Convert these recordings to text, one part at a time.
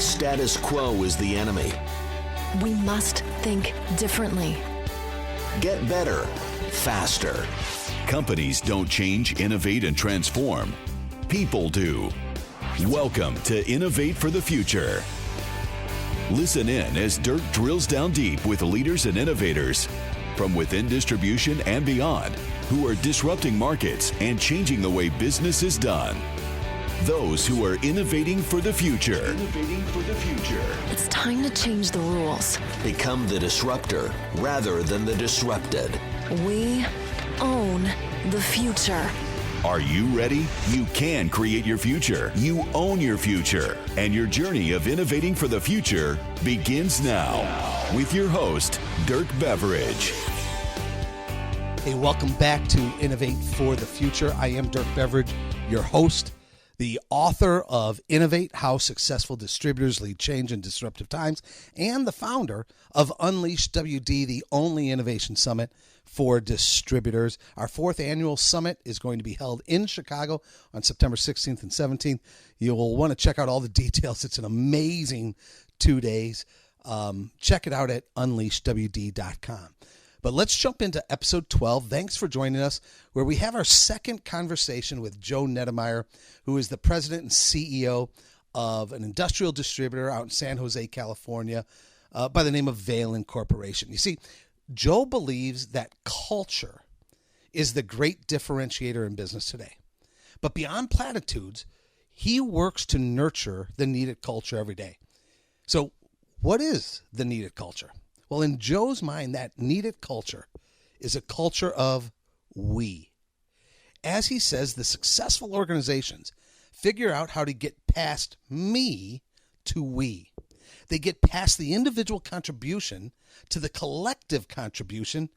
Status quo is the enemy. We must think differently. Get better, faster. Companies don't change, innovate, and transform. People do. Welcome to Innovate for the Future. Listen in as Dirk drills down deep with leaders and innovators from within distribution and beyond who are disrupting markets and changing the way business is done. Those who are innovating for the future. Innovating for the future. It's time to change the rules. Become the disruptor rather than the disrupted. We own the future. Are you ready? You can create your future. You own your future. And your journey of innovating for the future begins now. With your host, Dirk Beveridge. Hey, welcome back to Innovate for the Future. I am Dirk Beveridge, your host, the author of Innovate, How Successful Distributors Lead Change in Disruptive Times, and the founder of Unleash WD, the only innovation summit for distributors. Our fourth annual summit is going to be held in Chicago on September 16th and 17th. You'll want to check out all the details. It's an amazing 2 days. Check it out at unleashwd.com. But let's jump into episode 12. Thanks for joining us, where we have our second conversation with Joe Nettemeyer, who is the president and CEO of an industrial distributor out in San Jose, California, by the name of Valin Corporation. You see, Joe believes that culture is the great differentiator in business today. But beyond platitudes, he works to nurture the needed culture every day. So what is the needed culture? Well, in Joe's mind, that needed culture is a culture of we. As he says, the successful organizations figure out how to get past me to we. They get past the individual contribution to the collective contribution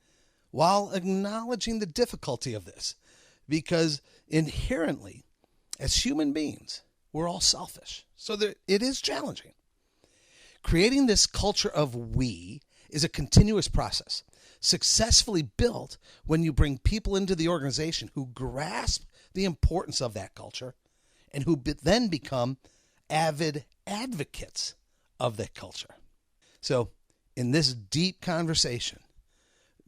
while acknowledging the difficulty of this. Because inherently, as human beings, we're all selfish. So it is challenging. Creating this culture of we is a continuous process, successfully built when you bring people into the organization who grasp the importance of that culture and who then become avid advocates of that culture. So in this deep conversation,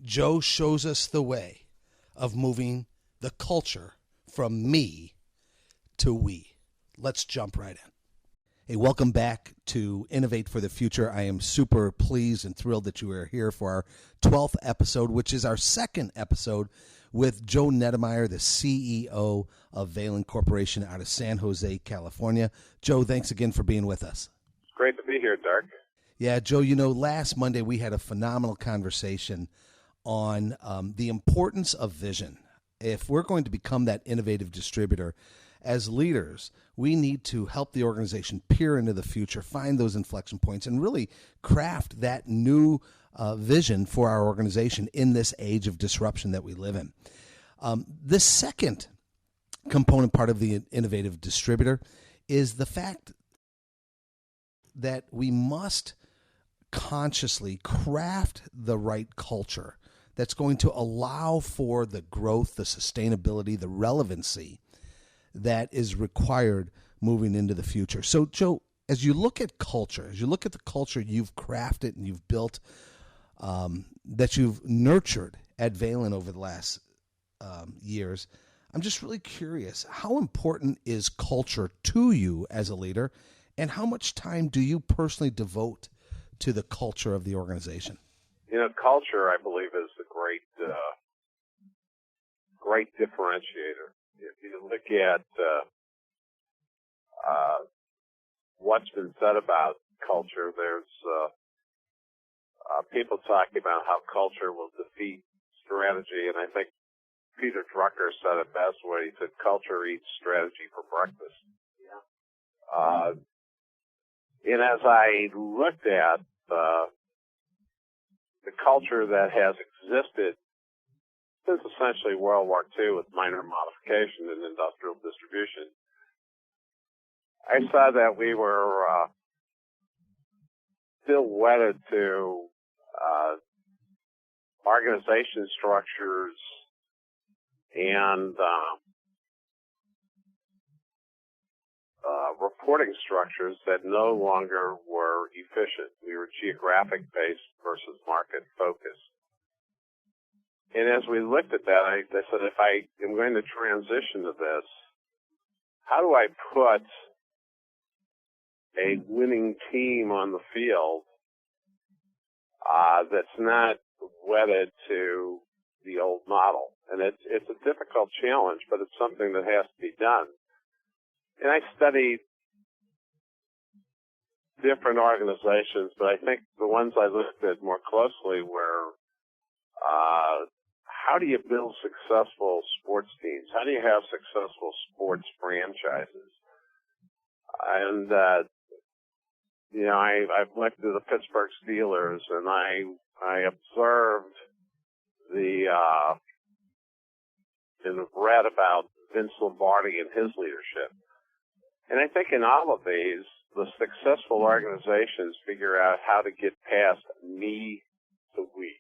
Joe shows us the way of moving the culture from me to we. Let's jump right in. Hey, welcome back to Innovate for the Future. I am super pleased and thrilled that you are here for our 12th episode, which is our second episode with Joe Nettemeyer, the CEO of Valin Corporation out of San Jose, California. Joe, thanks again for being with us. It's great to be here, Dirk. Yeah, Joe, you know, last Monday we had a phenomenal conversation on the importance of vision. If we're going to become that innovative distributor, as leaders, we need to help the organization peer into the future, find those inflection points, and really craft that new vision for our organization in this age of disruption that we live in. The second component part of the innovative distributor is the fact that we must consciously craft the right culture that's going to allow for the growth, the sustainability, the relevancy that is required moving into the future. So, Joe, as you look at culture, as you look at the culture you've crafted and you've built, that you've nurtured at Valin over the last years, I'm just really curious, how important is culture to you as a leader, and how much time do you personally devote to the culture of the organization? You know, culture, I believe, is the great differentiator. If you look at what's been said about culture, there's people talking about how culture will defeat strategy, and I think Peter Drucker said it best when he said, "Culture eats strategy for breakfast." Yeah. And as I looked at the culture that has existed since essentially World War II with minor modification in industrial distribution, I saw that we were still wedded to organization structures and reporting structures that no longer were efficient. We were geographic-based versus market-focused. And as we looked at that, I said, if I am going to transition to this, how do I put a winning team on the field that's not wedded to the old model? And it's a difficult challenge, but it's something that has to be done. And I studied different organizations, but I think the ones I looked at more closely were how do you build successful sports teams? How do you have successful sports franchises? And I've looked at the Pittsburgh Steelers, and I observed and read about Vince Lombardi and his leadership. And I think in all of these, the successful organizations figure out how to get past me to we.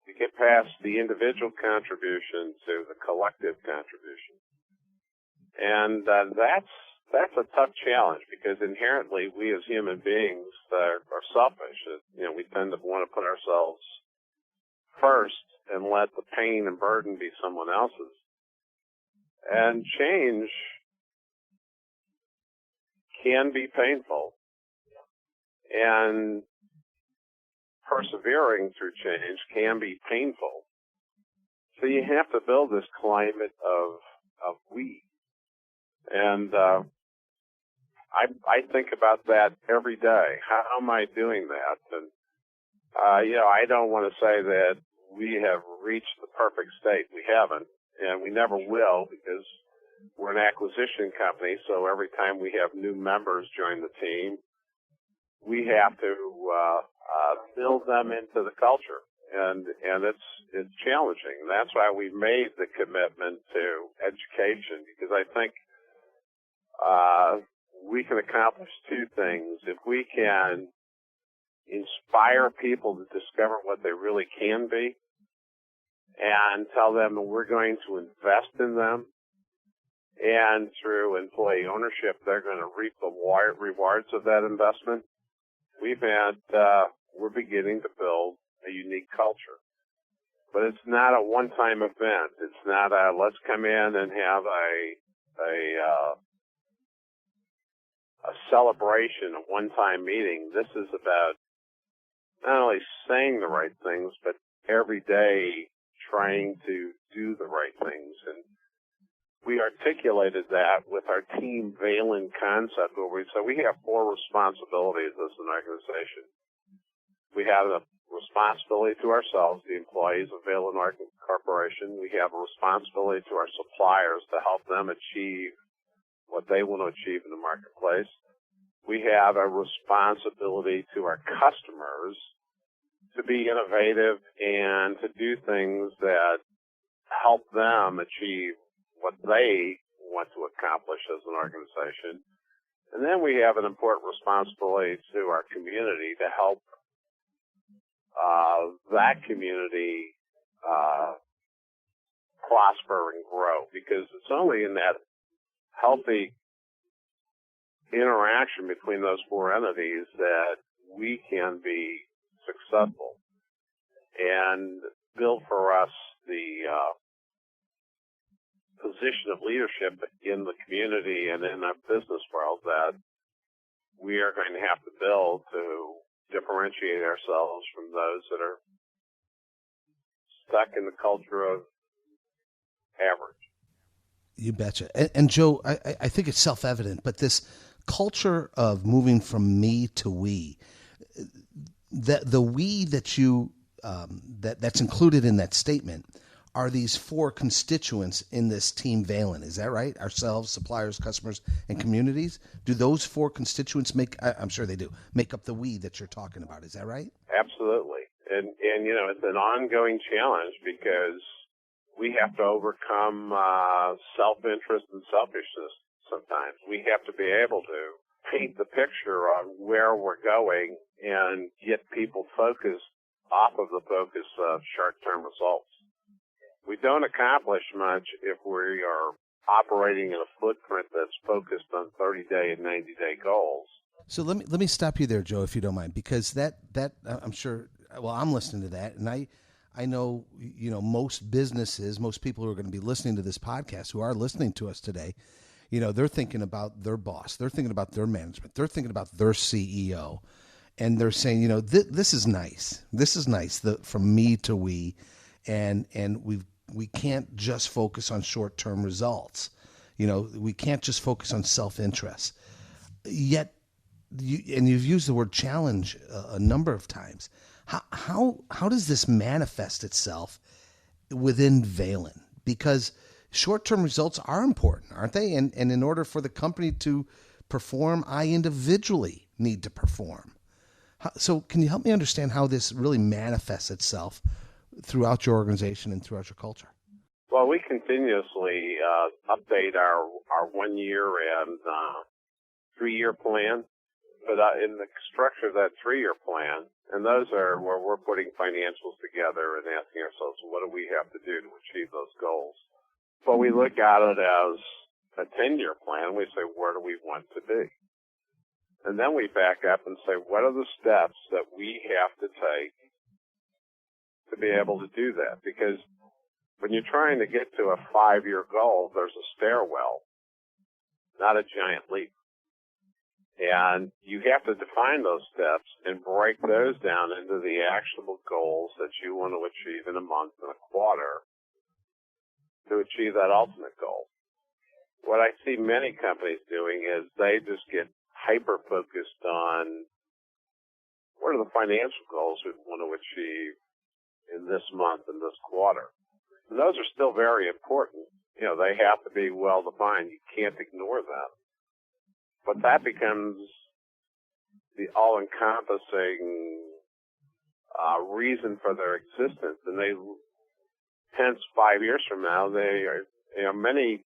To get past the individual contribution to the collective contribution. And that's a tough challenge, because inherently we as human beings are selfish. We tend to want to put ourselves first and let the pain and burden be someone else's. And change can be painful. And persevering through change can be painful. So you have to build this climate of we. And I think about that every day. How am I doing that? And I don't want to say that we have reached the perfect state. We haven't, and we never will, because we're an acquisition company. So every time we have new members join the team, we have to build them into the culture, and it's challenging. And that's why we made the commitment to education, because I think we can accomplish two things. If we can inspire people to discover what they really can be, and tell them that we're going to invest in them, and through employee ownership, they're going to reap the rewards of that investment. We're beginning to build a unique culture. But it's not a one-time event. It's not let's come in and have a celebration, a one-time meeting. This is about not only saying the right things, but every day trying to do the right things. And we articulated that with our Team Valin concept, where we said we have 4 responsibilities as an organization. We have a responsibility to ourselves, the employees of Valin Corporation. We have a responsibility to our suppliers to help them achieve what they want to achieve in the marketplace. We have a responsibility to our customers to be innovative and to do things that help them achieve what they want to accomplish as an organization. And then we have an important responsibility to our community to help that community prosper and grow, because it's only in that healthy interaction between those 4 entities that we can be successful and build for us the position of leadership in the community and in our business world that we are going to have to build to differentiate ourselves from those that are stuck in the culture of average. You betcha. And Joe, I think it's self-evident, but this culture of moving from me to we, the we that you that's included in that statement are these 4 constituents in this Team Valin. Is that right? Ourselves, suppliers, customers, and communities. Do those 4 constituents I'm sure they do, make up the we that you're talking about? Is that right? Absolutely. And it's an ongoing challenge, because we have to overcome self-interest and selfishness sometimes. We have to be able to paint the picture on where we're going and get people focused off of the focus of short-term results. We don't accomplish much if we are operating in a footprint that's focused on 30-day and 90-day goals. So let me stop you there, Joe, if you don't mind, because that I'm sure. Well, I'm listening to that, and I know most businesses, most people who are going to be listening to this podcast, who are listening to us today, they're thinking about their boss, they're thinking about their management, they're thinking about their CEO, and they're saying, this is nice. This is nice. From me to we, and we can't just focus on short-term results. We can't just focus on self-interest. Yet, you've used the word challenge a number of times. How does this manifest itself within Valin? Because short-term results are important, aren't they? And in order for the company to perform, I individually need to perform. So can you help me understand how this really manifests itself throughout your organization and throughout your culture? Well, we continuously update our 1 year and 3-year plan. But in the structure of that 3-year plan, and those are where we're putting financials together and asking ourselves, what do we have to do to achieve those goals? But we look at it as a 10-year plan. We say, where do we want to be? And then we back up and say, what are the steps that we have to take to be able to do that? Because when you're trying to get to a 5-year goal, there's a stairwell, not a giant leap. And you have to define those steps and break those down into the actionable goals that you want to achieve in a month and a quarter to achieve that ultimate goal. What I see many companies doing is they just get hyper-focused on what are the financial goals we want to achieve in this month and this quarter. And those are still very important. They have to be well-defined. You can't ignore them. But that becomes the all-encompassing reason for their existence. And hence 5 years from now, they are, many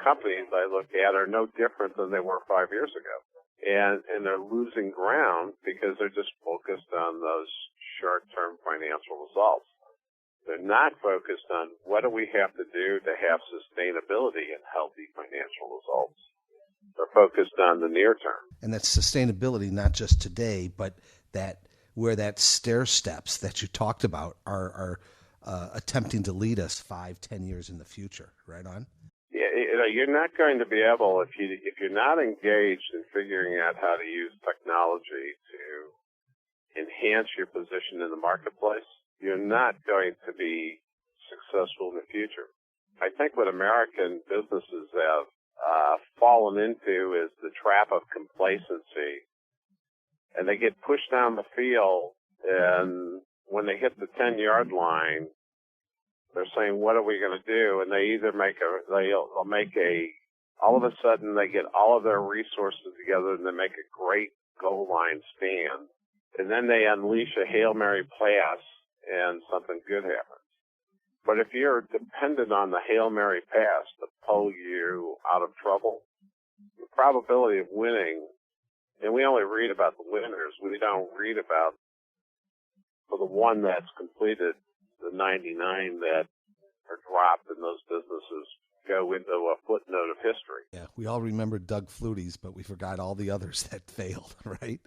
companies I look at are no different than they were 5 years ago. And they're losing ground because they're just focused on those short-term financial results. They're not focused on what do we have to do to have sustainability and healthy financial results. They're focused on the near term. And that's sustainability, not just today, but where that stair steps that you talked about are attempting to lead us 5-10 years in the future. Right on? Yeah, you're not going to be able, if you're not engaged in figuring out how to use technology to enhance your position in the marketplace, you're not going to be successful in the future. I think what American businesses have fallen into is the trap of complacency, and they get pushed down the field, and when they hit the 10-yard line, they're saying, what are we going to do? And they either all of a sudden they get all of their resources together and they make a great goal line stand, and then they unleash a Hail Mary pass and something good happens. But if you're dependent on the Hail Mary pass to pull you out of trouble, the probability of winning, and we only read about the winners, we don't read about for the one that's completed, the 99 that are dropped in those businesses go into a footnote of history. Yeah, we all remember Doug Flutie's, but we forgot all the others that failed, right?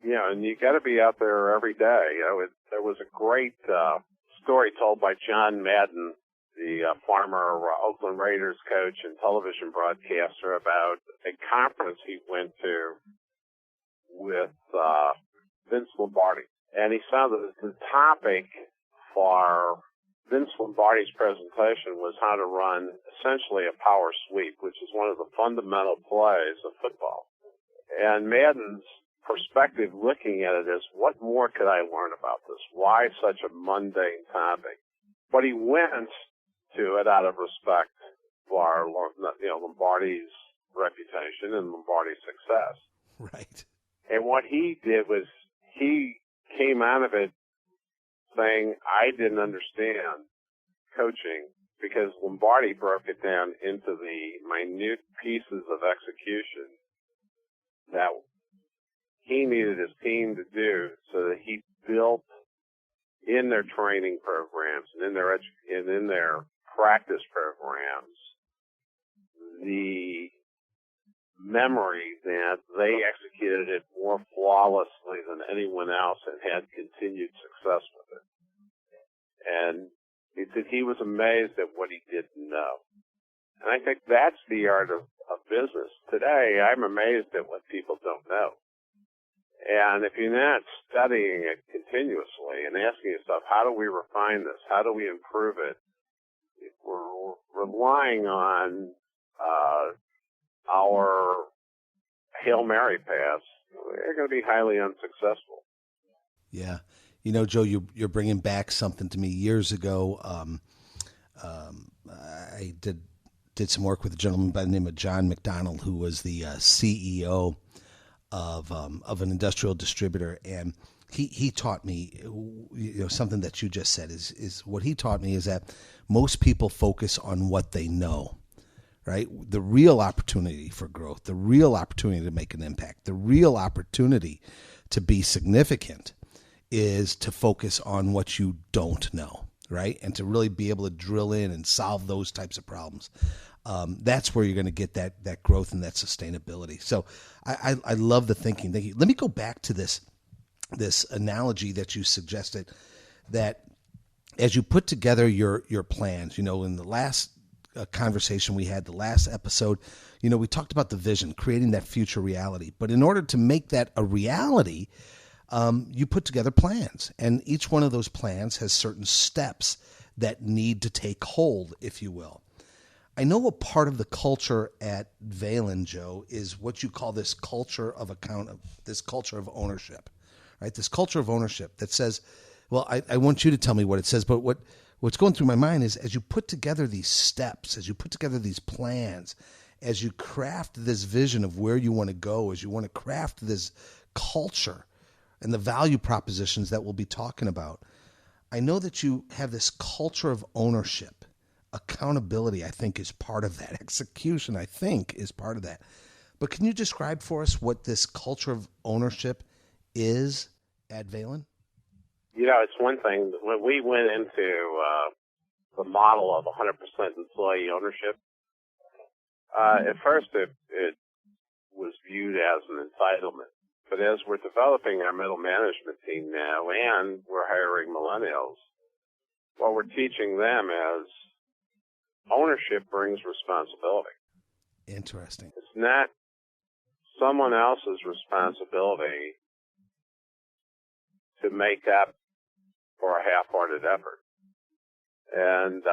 Yeah, and you got to be out there every day. There was a great story told by John Madden, the former Oakland Raiders coach and television broadcaster, about a conference he went to with Vince Lombardi. And he saw that the topic for Vince Lombardi's presentation was how to run essentially a power sweep, which is one of the fundamental plays of football. And Madden's perspective looking at it is, what more could I learn about this? Why such a mundane topic? But he went to it out of respect for Lombardi's reputation and Lombardi's success. Right. And what he did was he came out of it saying, I didn't understand coaching because Lombardi broke it down into the minute pieces of execution that he needed his team to do, so that he built in their training programs and in their practice programs the memory that they executed it more flawlessly than anyone else and had continued success with it. And he said he was amazed at what he didn't know. And I think that's the art of business. Today, I'm amazed at what people don't know. And if you're not studying it continuously and asking yourself, how do we refine this? How do we improve it? If we're relying on our Hail Mary pass, we're going to be highly unsuccessful. Yeah. You know, Joe, you're bringing back something to me. Years ago, I did some work with a gentleman by the name of John McDonald, who was the CEO of an industrial distributor, and he taught me, something that you just said is what he taught me is that most people focus on what they know, right? The real opportunity for growth, the real opportunity to make an impact, the real opportunity to be significant is to focus on what you don't know, right? And to really be able to drill in and solve those types of problems. That's where you're going to get that growth and that sustainability. So I love the thinking. Let me go back to this analogy that you suggested, that as you put together your plans, in the last conversation we had, the last episode, we talked about the vision, creating that future reality. But in order to make that a reality, you put together plans, and each one of those plans has certain steps that need to take hold, if you will. I know a part of the culture at Valin, Joe, is what you call this culture of this culture of ownership, right? This culture of ownership that says, well, I want you to tell me what it says, but what's going through my mind is, as you put together these steps, as you put together these plans, as you craft this vision of where you want to go, as you want to craft this culture and the value propositions that we'll be talking about, I know that you have this culture of ownership. Accountability, I think, is part of that. Execution, I think, is part of that. But can you describe for us what this culture of ownership is at Valin? It's one thing. When we went into the model of 100% employee ownership, at first it was viewed as an entitlement. But as we're developing our middle management team now, and we're hiring millennials, what we're teaching them is ownership brings responsibility. Interesting. It's not someone else's responsibility to make up for a half-hearted effort. And,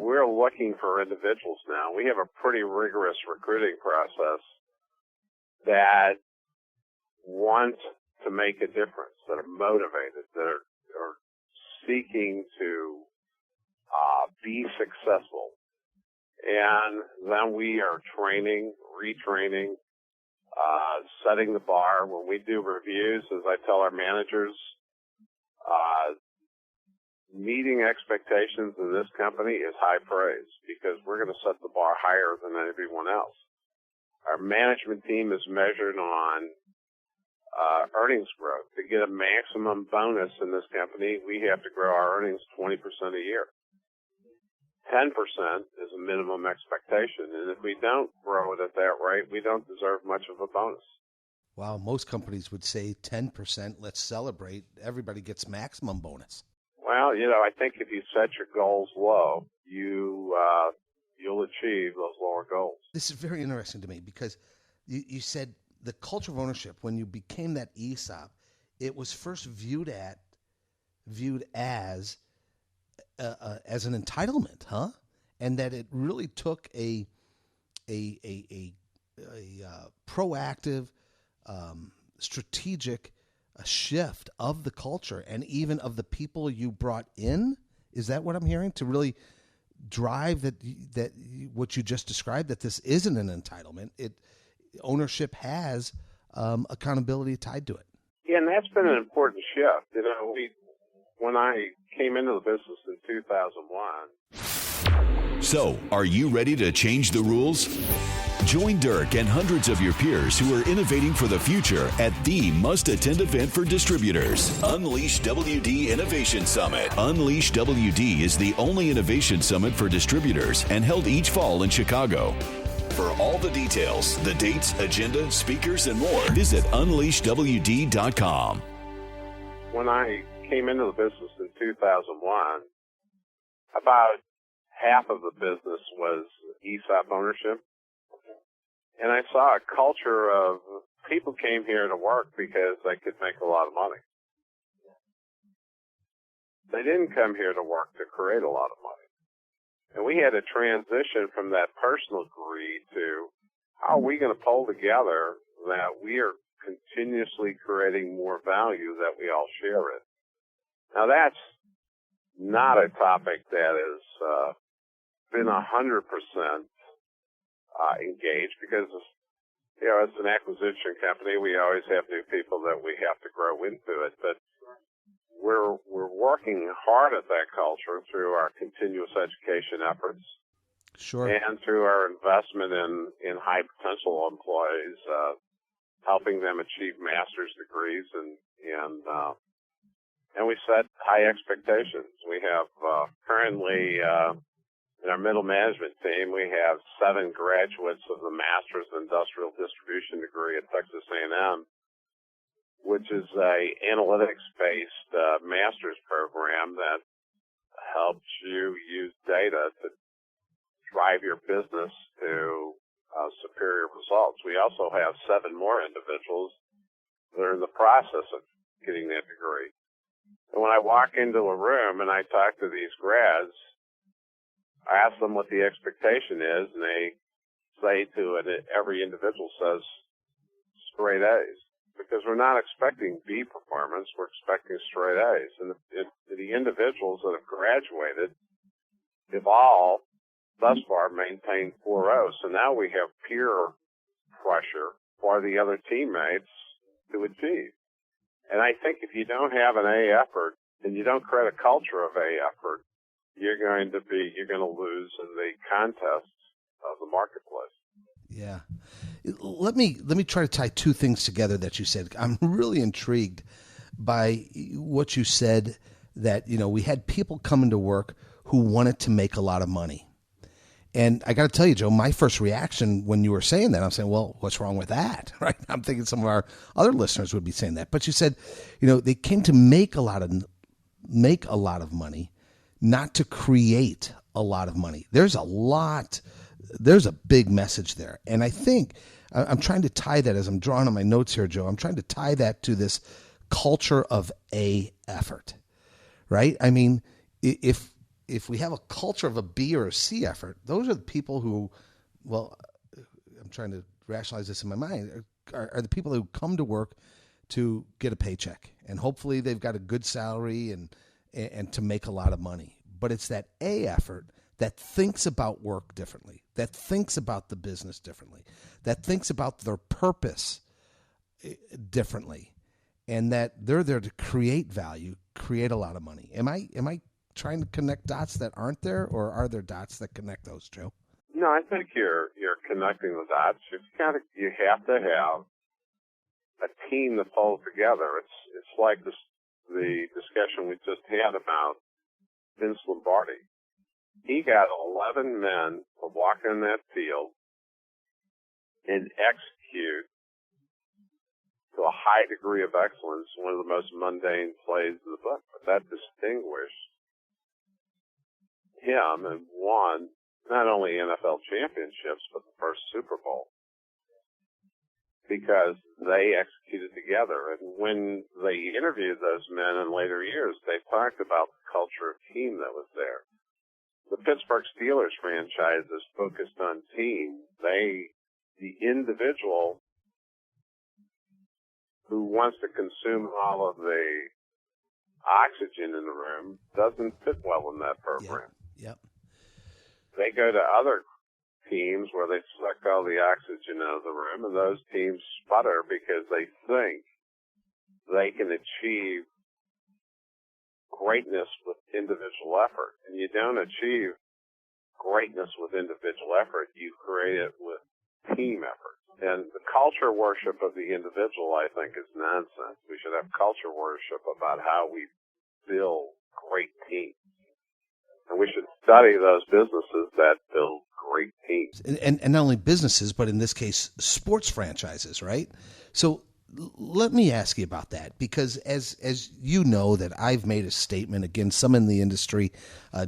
we're looking for individuals now. We have a pretty rigorous recruiting process that want to make a difference, that are motivated, that are seeking to be successful. And then we are training, retraining, setting the bar. When we do reviews, as I tell our managers, meeting expectations in this company is high praise, because we're going to set the bar higher than everyone else. Our management team is measured on earnings growth. To get a maximum bonus in this company, we have to grow our earnings 20% a year. 10% is a minimum expectation, and if we don't grow it at that rate, we don't deserve much of a bonus. Wow, most companies would say 10%, let's celebrate, everybody gets maximum bonus. Well, I think if you set your goals low, you'll achieve those lower goals. This is very interesting to me, because you said the culture of ownership, when you became that ESOP, it was first viewed as an entitlement, huh? And that it really took a proactive, strategic shift of the culture and even of the people you brought in. Is that what I'm hearing? To really drive that what you just described, that this isn't an entitlement. Ownership has accountability tied to it. Yeah, and that's been an important shift. When I came into the business in 2001, So, are you ready to change the rules? Join Dirk and hundreds of your peers who are innovating for the future at the must-attend event for distributors, Unleash WD Innovation Summit. Unleash WD is the only innovation summit for distributors and held each fall in Chicago. For all the details, the dates, agenda, speakers, and more, visit unleashwd.com. When I came into the business in 2001, about half of the business was ESOP ownership. And I saw a culture of people came here to work because they could make a lot of money. They didn't come here to work to create a lot of money. And we had to transition from that personal greed to how are we going to pull together that we are continuously creating more value that we all share it. Now that's not a topic that has been 100% engaged because, you know, as an acquisition company, we always have new people that we have to grow into it. But we're working hard at that culture through our continuous education efforts. Sure. And through our investment in high potential employees, helping them achieve master's degrees and we set high expectations. We have currently in our middle management team, we have 7 graduates of the Master's in Industrial Distribution degree at Texas A&M, which is a analytics-based master's program that helps you use data to drive your business to superior results. We also have 7 more individuals that are in the process of getting that degree. And when I walk into a room and I talk to these grads, I ask them what the expectation is, and they say to it, every individual says straight A's, because we're not expecting B performance, we're expecting straight A's. And the individuals that have graduated have all thus far maintained 4.0. So now we have peer pressure for the other teammates to achieve. And I think if you don't have an A effort and you don't create a culture of A effort, you're going to lose in the contests of the marketplace. Yeah. Let me try to tie 2 things together that you said. I'm really intrigued by what you said, that, you know, we had people come into work who wanted to make a lot of money. And I got to tell you, Joe, my first reaction when you were saying that, I'm saying, well, what's wrong with that? Right? I'm thinking some of our other listeners would be saying that. But you said, you know, they came to make a lot of money, not to create a lot of money. There's a big message there. And I think I'm trying to tie that, as I'm drawing on my notes here, Joe, I'm trying to tie that to this culture of A effort, right? I mean, if we have a culture of a B or a C effort, those are the people who, well, I'm trying to rationalize this in my mind, are the people who come to work to get a paycheck. And hopefully they've got a good salary and to make a lot of money. But it's that A effort that thinks about work differently, that thinks about the business differently, that thinks about their purpose differently, and that they're there to create value, create a lot of money. Am I trying to connect dots that aren't there, or are there dots that connect those, Joe? No, I think you're connecting the dots. You have to have a team that pulls together. It's like the discussion we just had about Vince Lombardi. He got 11 men to walk in that field and execute to a high degree of excellence one of the most mundane plays of the book. But that distinguished him and won not only NFL championships, but the first Super Bowl, because they executed together. And when they interviewed those men in later years, they talked about the culture of team that was there. The Pittsburgh Steelers franchise is focused on team. The individual who wants to consume all of the oxygen in the room doesn't fit well in that program. Yep. They go to other teams where they suck all the oxygen out of the room, and those teams sputter because they think they can achieve greatness with individual effort. And you don't achieve greatness with individual effort. You create it with team effort. And the culture worship of the individual, I think, is nonsense. We should have culture worship about how we build great teams. And we should study those businesses that build great teams. And not only businesses, but in this case, sports franchises, right? So let me ask you about that, because as you know, that I've made a statement. Again, some in the industry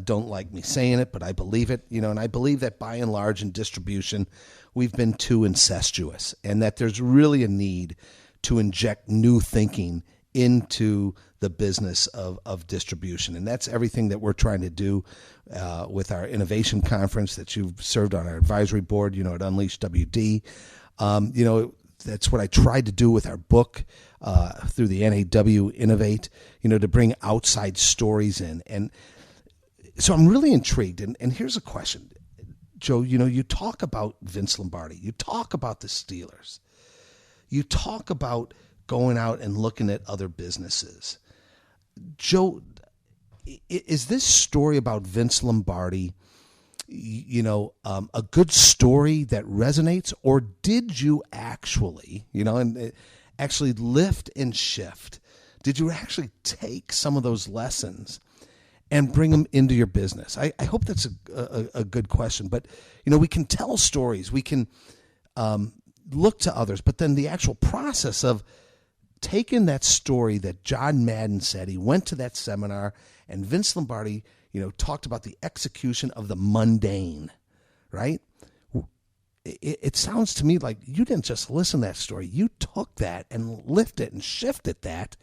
don't like me saying it, but I believe it, and I believe that by and large in distribution, we've been too incestuous, and that there's really a need to inject new thinking into the business of distribution. And that's everything that we're trying to do with our innovation conference that you've served on our advisory board, at Unleash WD. That's what I tried to do with our book through the NAW Innovate, to bring outside stories in. And so I'm really intrigued. And here's a question, Joe. You talk about Vince Lombardi. You talk about the Steelers. You talk about going out and looking at other businesses. Joe, is this story about Vince Lombardi, a good story that resonates, or did you actually, actually lift and shift? Did you actually take some of those lessons and bring them into your business? I hope that's a good question. But, we can tell stories. We can look to others. But then the actual process of taking that story that John Madden said, he went to that seminar, and Vince Lombardi, talked about the execution of the mundane, right? It sounds to me like you didn't just listen to that story. You took that and lifted and shifted that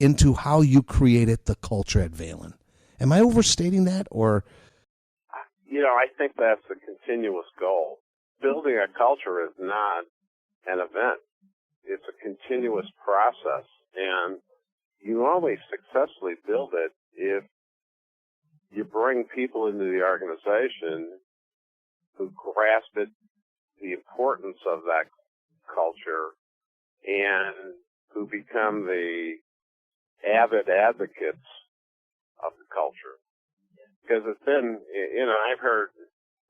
into how you created the culture at Valin. Am I overstating that, or? I think that's a continuous goal. Building a culture is not an event. It's a continuous process, and you only successfully build it if you bring people into the organization who grasp it, the importance of that culture, and who become the avid advocates of the culture. Because it's been, I've heard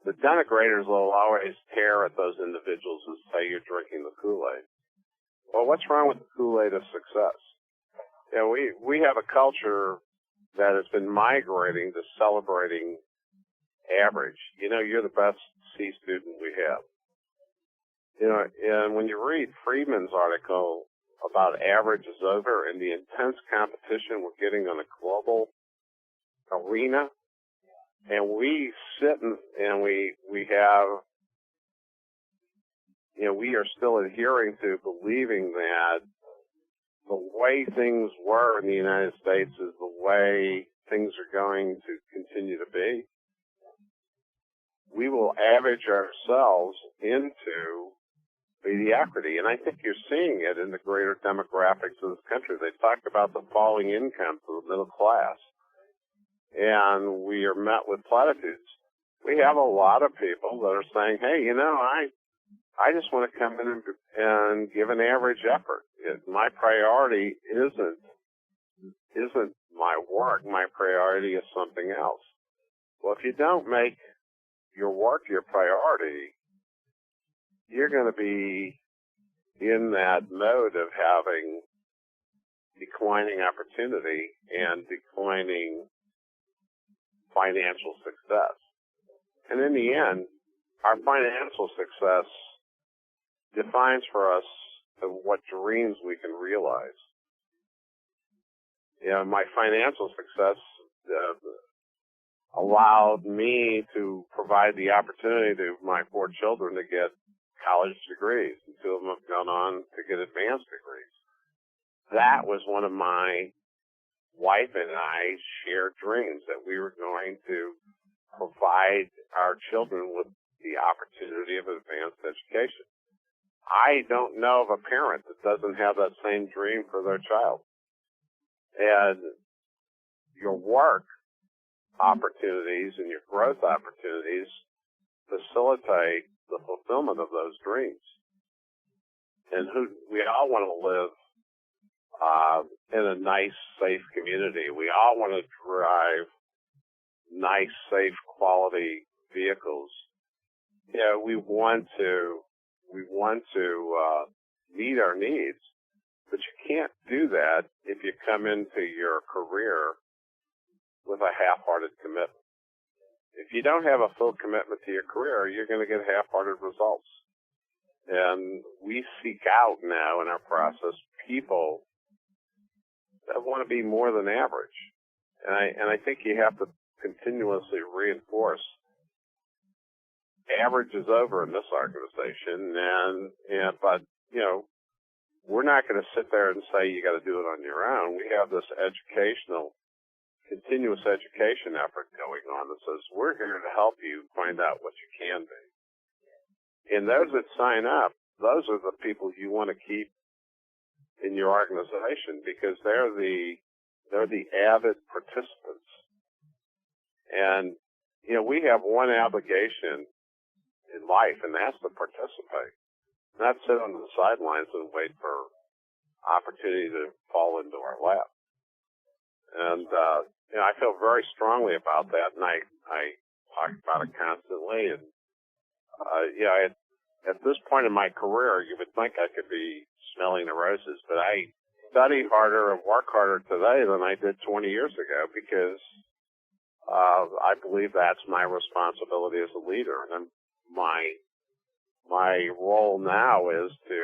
the denigrators will always tear at those individuals who say you're drinking the Kool-Aid. Well, what's wrong with the Kool-Aid of success? We have a culture that has been migrating to celebrating average. You're the best C student we have. And when you read Friedman's article about average is over and the intense competition we're getting on a global arena, and we sit and we have, we are still adhering to believing that the way things were in the United States is the way things are going to continue to be. We will average ourselves into mediocrity, and I think you're seeing it in the greater demographics of this country. They talked about the falling incomes of the middle class, and we are met with platitudes. We have a lot of people that are saying, hey, I just want to come in and give an average effort. My priority isn't my work. My priority is something else. Well, if you don't make your work your priority, you're going to be in that mode of having declining opportunity and declining financial success. And in the end, our financial success defines for us what dreams we can realize. My financial success allowed me to provide the opportunity to my 4 children to get college degrees, and 2 of them have gone on to get advanced degrees. That was one of my wife and I shared dreams, that we were going to provide our children with the opportunity of advanced education. I don't know of a parent that doesn't have that same dream for their child. And your work opportunities and your growth opportunities facilitate the fulfillment of those dreams. And we all want to live in a nice, safe community. We all want to drive nice, safe, quality vehicles. We want to meet our needs, but you can't do that if you come into your career with a half-hearted commitment. If you don't have a full commitment to your career, you're going to get half-hearted results. And we seek out now in our process people that want to be more than average. And I think you have to continuously reinforce average is over in this organization, but we're not going to sit there and say you got to do it on your own. We have this continuous education effort going on that says we're here to help you find out what you can be. And those that sign up, those are the people you want to keep in your organization because they're the avid participants. And we have one obligation in life, and that's to participate, not sit on the sidelines and wait for opportunity to fall into our lap. And I feel very strongly about that, and I talk about it constantly. And at this point in my career, you would think I could be smelling the roses, but I study harder and work harder today than I did 20 years ago because I believe that's my responsibility as a leader. And my role now is to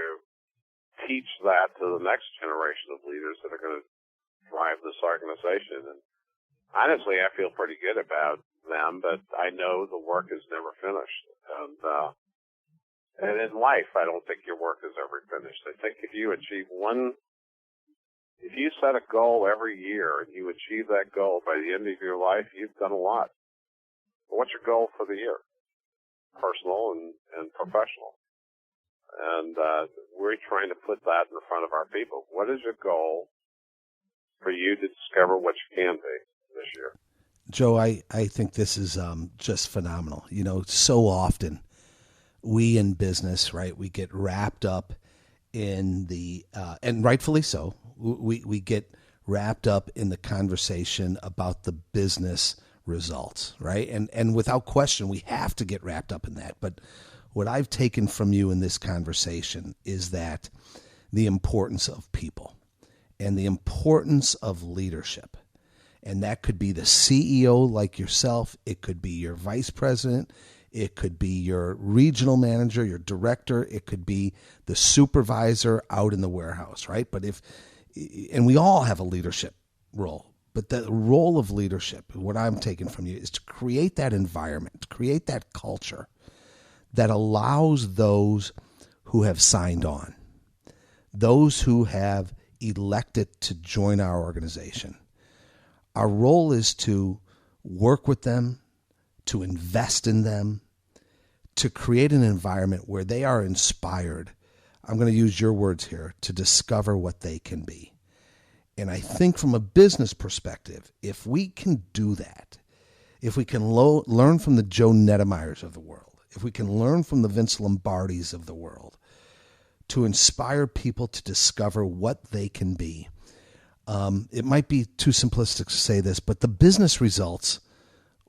teach that to the next generation of leaders that are going to drive this organization. And honestly, I feel pretty good about them, but I know the work is never finished. And in life, I don't think your work is ever finished. I think if you set a goal every year and you achieve that goal by the end of your life, you've done a lot. But what's your goal for the year? Personal and professional. And we're trying to put that in front of our people. What is your goal for you to discover what you can be this year? Joe, I think this is just phenomenal. So often we in business, right, we get wrapped up in the, and rightfully so, we get wrapped up in the conversation about the business results, right? And without question, we have to get wrapped up in that. But what I've taken from you in this conversation is that the importance of people and the importance of leadership. And that could be the CEO like yourself. It could be your vice president. It could be your regional manager, your director. It could be the supervisor out in the warehouse, right? And we all have a leadership role. But the role of leadership, what I'm taking from you, is to create that environment, to create that culture that allows those who have signed on, those who have elected to join our organization. Our role is to work with them, to invest in them, to create an environment where they are inspired, I'm going to use your words here, to discover what they can be. And I think from a business perspective, if we can do that, if we can learn from the Joe Nettemeyers of the world, if we can learn from the Vince Lombardis of the world, to inspire people to discover what they can be, it might be too simplistic to say this, but the business results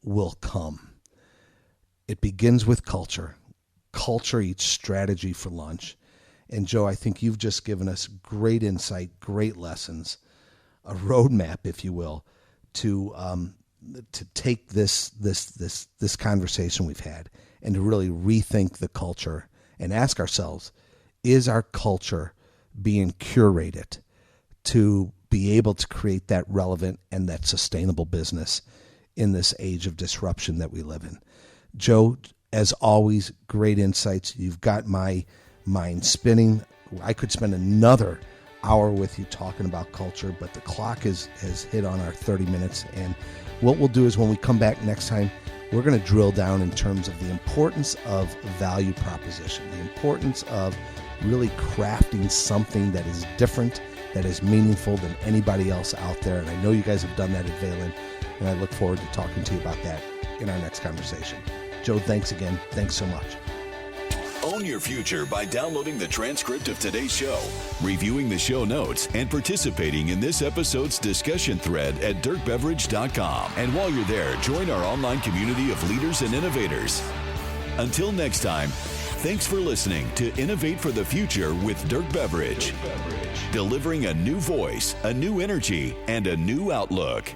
will come. It begins with culture. Culture eats strategy for lunch. And Joe, I think you've just given us great insight, great lessons, a roadmap, if you will, to take this conversation we've had and to really rethink the culture and ask ourselves, is our culture being curated to be able to create that relevant and that sustainable business in this age of disruption that we live in? Joe, as always, great insights. You've got my mind spinning. I could spend another hour with you talking about culture, but the clock has hit on our 30 minutes. And what we'll do is when we come back next time, we're going to drill down in terms of the importance of value proposition, the importance of really crafting something that is different, that is meaningful than anybody else out there. And I know you guys have done that at Valin, and I look forward to talking to you about that in our next conversation. Joe, thanks again. Thanks so much. Own your future by downloading the transcript of today's show, reviewing the show notes, and participating in this episode's discussion thread at dirkbeverage.com. And while you're there, join our online community of leaders and innovators. Until next time, thanks for listening to Innovate for the Future with Dirk Beverage. Delivering a new voice, a new energy, and a new outlook.